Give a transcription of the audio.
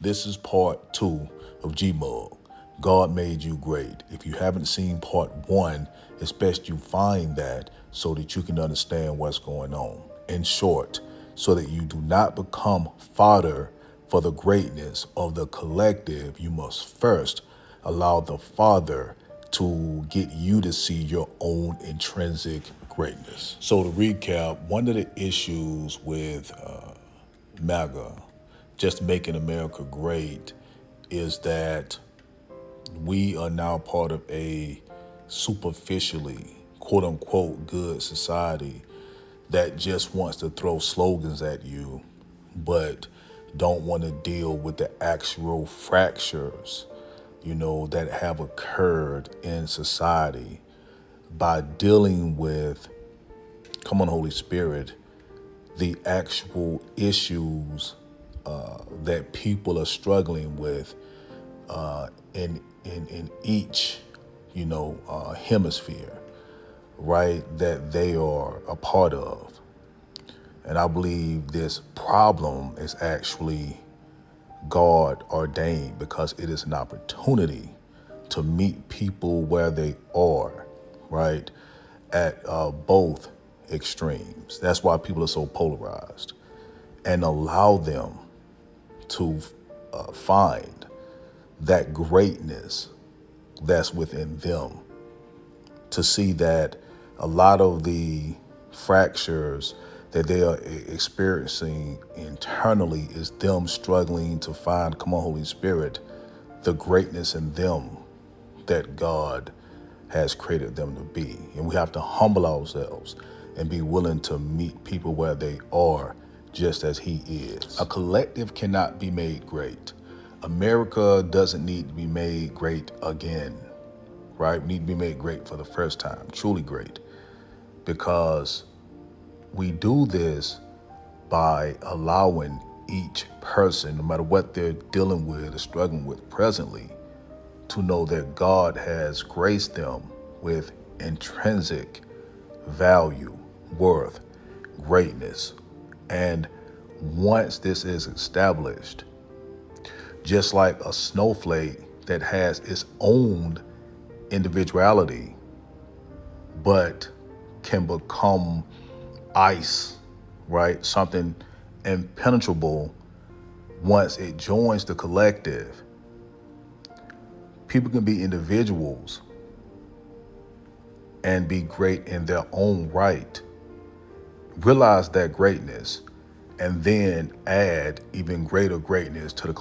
This is part 2 of G.M.U.G. God made you great. If you haven't seen part 1, it's best you find that so that you can understand what's going on. In short, so that you do not become fodder for the greatness of the collective, you must first allow the Father to get you to see your own intrinsic greatness. So to recap, one of the issues with MAGA, just making America great, is that we are now part of a superficially, quote unquote, good society that just wants to throw slogans at you, but don't want to deal with the actual fractures, that have occurred in society by dealing with, come on, Holy Spirit, the actual issues that people are struggling with in each, hemisphere, right, that they are a part of. And I believe this problem is actually God ordained because it is an opportunity to meet people where they are, right, at both extremes. That's why people are so polarized, and allow them to find that greatness that's within them, to see that a lot of the fractures that they are experiencing internally is them struggling to find, come on, Holy Spirit, the greatness in them that God has created them to be. And we have to humble ourselves and be willing to meet people where they are, just as He is. A collective cannot be made great. America doesn't need to be made great again, right? We need to be made great for the first time, truly great, because we do this by allowing each person, no matter what they're dealing with or struggling with presently, to know that God has graced them with intrinsic value, worth, greatness. And once this is established, just like a snowflake that has its own individuality, but can become ice, right? Something impenetrable once it joins the collective. People can be individuals and be great in their own right. Realize that greatness and then add even greater greatness to the